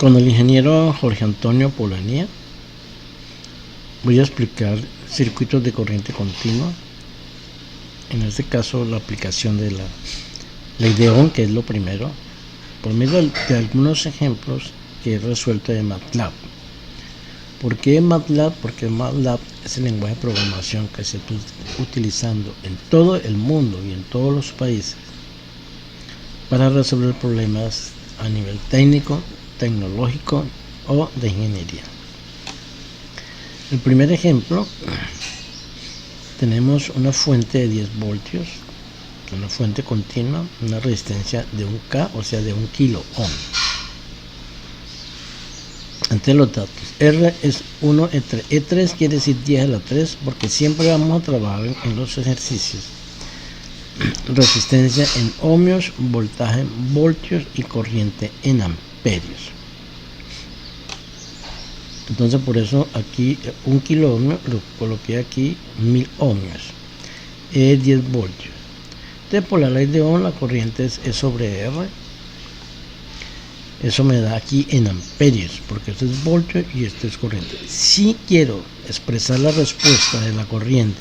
Con el ingeniero Jorge Antonio Polanía voy a explicar circuitos de corriente continua. En este caso la aplicación de la ley de Ohm, que es lo primero, por medio de algunos ejemplos que he resuelto de MATLAB. ¿Por qué MATLAB? Porque MATLAB es el lenguaje de programación que se está utilizando en todo el mundo y en todos los países para resolver problemas a nivel técnico, tecnológico o de ingeniería. El primer ejemplo, tenemos una fuente de 10 voltios, una fuente continua, una resistencia de 1 K, o sea de 1 kilo ohm. Ante los datos, R es 1 entre E3, quiere decir 10 a la 3, porque siempre vamos a trabajar en los ejercicios. Resistencia en ohmios, voltaje en voltios y corriente en amperios. Entonces por eso aquí 1 kilo ohmio lo coloqué aquí 1000 ohmios, 10 voltios. Entonces por la ley de Ohm la corriente es E sobre R. Eso me da aquí en amperios, porque esto es voltio y esto es corriente. Si quiero expresar la respuesta de la corriente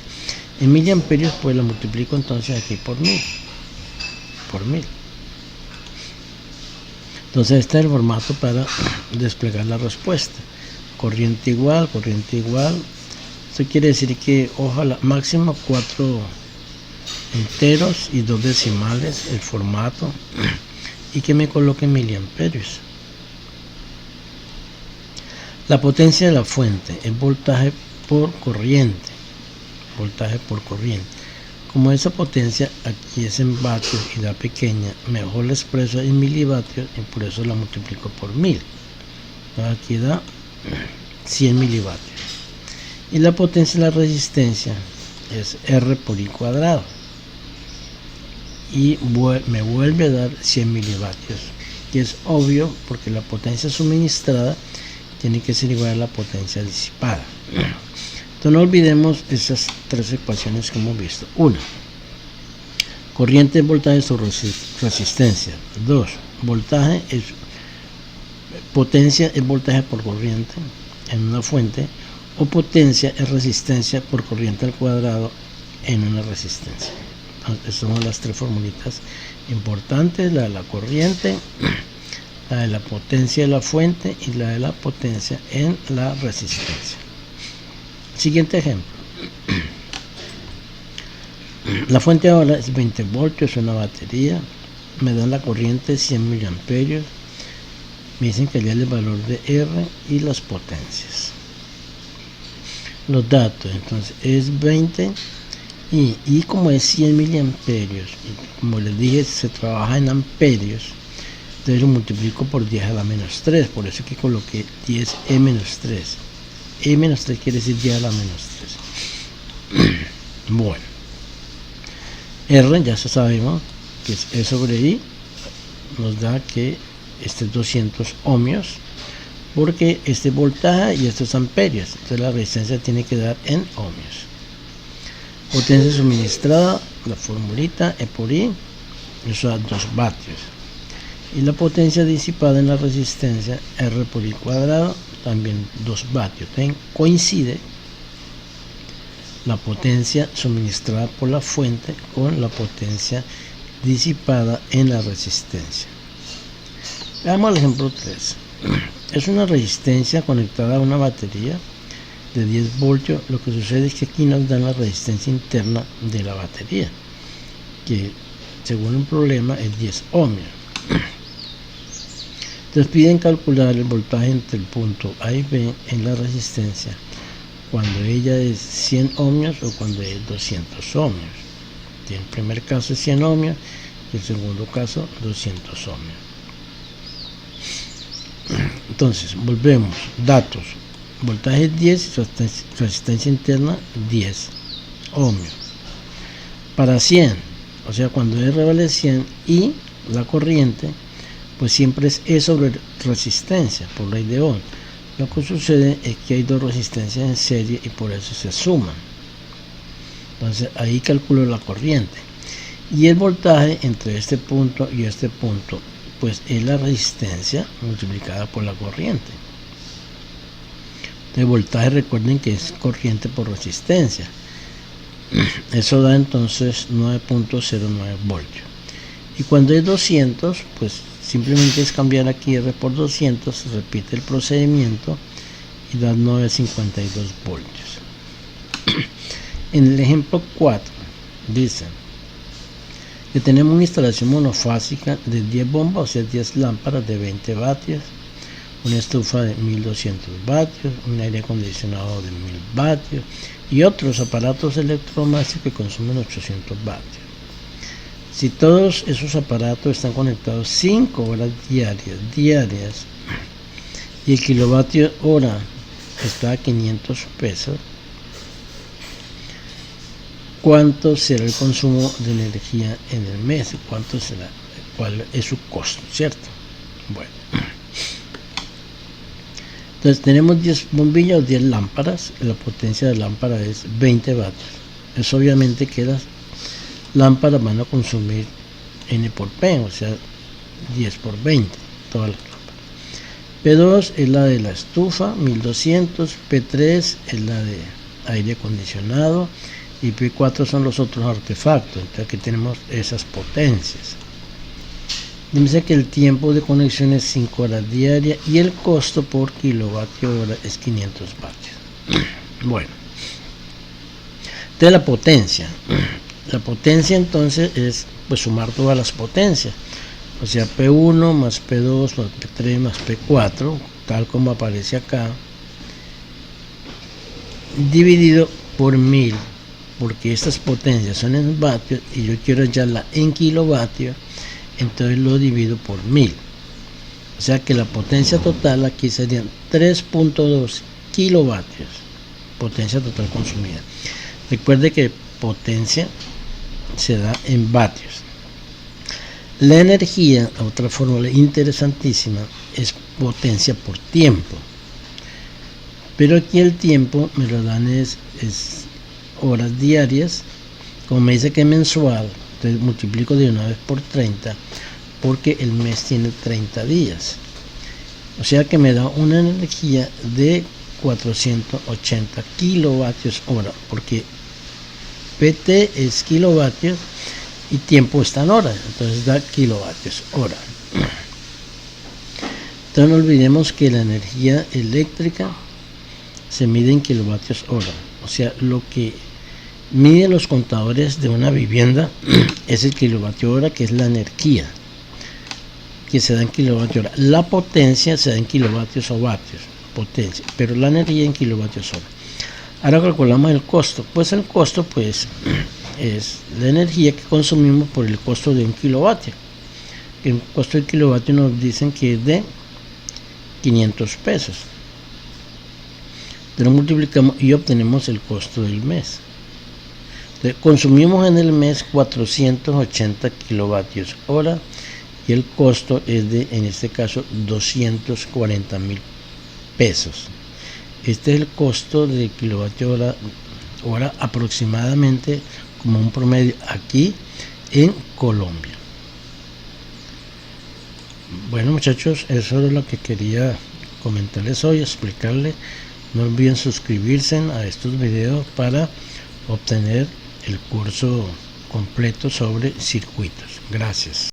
en miliamperios, pues la multiplico entonces aquí por 1000. Entonces este es el formato para desplegar la respuesta. Corriente igual. Esto quiere decir que ojalá máximo 4 enteros y 2 decimales el formato, y que me coloque en miliamperios. La potencia de la fuente es voltaje por corriente. Como esa potencia aquí es en vatios y da pequeña, mejor la expreso en milivatios y por eso la multiplico por 1000. Aquí da 100 milivatios. Y la potencia de la resistencia es R por I cuadrado. Y me vuelve a dar 100 milivatios, que es obvio porque la potencia suministrada tiene que ser igual a la potencia disipada. Entonces no olvidemos esas tres ecuaciones que hemos visto. 1. Corriente es voltaje sobre resistencia. 2. Voltaje es potencia es voltaje por corriente en una fuente, o potencia es resistencia por corriente al cuadrado en una resistencia. Estas son las tres formulitas importantes: la de la corriente, la de la potencia de la fuente y la de la potencia en la resistencia. Siguiente ejemplo. La fuente ahora es 20 voltios, una batería, me dan la corriente 100 miliamperios, me dicen que ya el valor de R y las potencias. Los datos, entonces es 20 y como es 100 miliamperios, y como les dije se trabaja en amperios, entonces lo multiplico por 10 a la menos 3, por eso que coloqué 10E menos 3. E menos 3 quiere decir 10 a la menos 3. Bueno, R ya sabemos que es E sobre I, nos da que este es 200 ohmios, porque este es voltaje y esto es amperios, entonces la resistencia tiene que dar en ohmios. Potencia suministrada, la formulita E por I, eso da 2 vatios. Y la potencia disipada en la resistencia, R por I cuadrado, también 2 vatios. Entonces, coincide la potencia suministrada por la fuente con la potencia disipada en la resistencia. Veamos el ejemplo 3. Es una resistencia conectada a una batería de 10 voltios. Lo que sucede es que aquí nos dan la resistencia interna de la batería, que según un problema es 10 ohmios. Entonces piden calcular el voltaje entre el punto A y B en la resistencia cuando ella es 100 ohmios o cuando es 200 ohmios. En el primer caso es 100 ohmios y el segundo caso 200 ohmios. Entonces volvemos, datos: voltaje 10, resistencia interna 10 ohmios. Para 100, o sea cuando R vale 100 y la corriente, pues siempre es E sobre resistencia por ley de Ohm. Lo que sucede es que hay dos resistencias en serie y por eso se suman. Entonces ahí calculo la corriente y el voltaje entre este punto y este punto. pues es la resistencia multiplicada por la corriente. De voltaje, recuerden que es corriente por resistencia. Eso da entonces 9.09 voltios. Y cuando es 200, pues simplemente es cambiar aquí R por 200, se repite el procedimiento y da 9.52 voltios. En el ejemplo 4 dice que tenemos una instalación monofásica de 10 bombas, o sea 10 lámparas de 20 vatios, una estufa de 1200 vatios, un aire acondicionado de 1000 vatios y otros aparatos electrodomésticos que consumen 800 vatios. Si todos esos aparatos están conectados 5 horas diarias y el kilovatio hora está a 500 pesos, ¿cuánto será el consumo de energía en el mes? ¿Cuánto será? ¿Cuál es su costo? ¿Cierto? Bueno. Entonces tenemos 10 bombillas o 10 lámparas. La potencia de la lámpara es 20 vatios. Es obviamente que las lámparas van a consumir N por P, o sea 10 por 20, todas las lámparas. P2 es la de la estufa, 1200, P3 es la de aire acondicionado y P4 son los otros artefactos. Entonces aquí tenemos esas potencias. Dice que el tiempo de conexión es 5 horas diarias y el costo por kilovatio hora es 500 vatios. Bueno, de la potencia. La potencia entonces es pues sumar todas las potencias, o sea P1 más P2 más P3 más P4, tal como aparece acá, dividido por 1000, porque estas potencias son en vatios y yo quiero hallarla en kilovatios, entonces lo divido por 1000, o sea que la potencia total aquí serían 3.2 kilovatios, potencia total consumida. Recuerde que potencia se da en vatios. La energía, otra fórmula interesantísima, es potencia por tiempo, pero aquí el tiempo me lo dan es horas diarias. Como me dice que es mensual, entonces multiplico de una vez por 30 porque el mes tiene 30 días, o sea que me da una energía de 480 kilovatios hora, porque PT es kilovatios y tiempo está en horas, entonces da kilovatios hora. Entonces no olvidemos que la energía eléctrica se mide en kilovatios hora, o sea lo que mide los contadores de una vivienda es el kilovatio hora, que es la energía que se da en kilovatio hora. La potencia se da en kilovatios o vatios, potencia, pero la energía en kilovatios hora. Ahora calculamos el costo. Pues el costo pues es la energía que consumimos por el costo de un kilovatio. El costo del kilovatio nos dicen que es de 500 pesos. Lo multiplicamos y obtenemos el costo del mes. Entonces, consumimos en el mes 480 kilovatios hora y el costo es de, en este caso, 240.000 pesos. Este es el costo de kilovatio hora aproximadamente, como un promedio aquí en Colombia. Bueno muchachos, eso es lo que quería comentarles hoy, explicarles. No olviden suscribirse a estos videos para obtener el curso completo sobre circuitos. Gracias.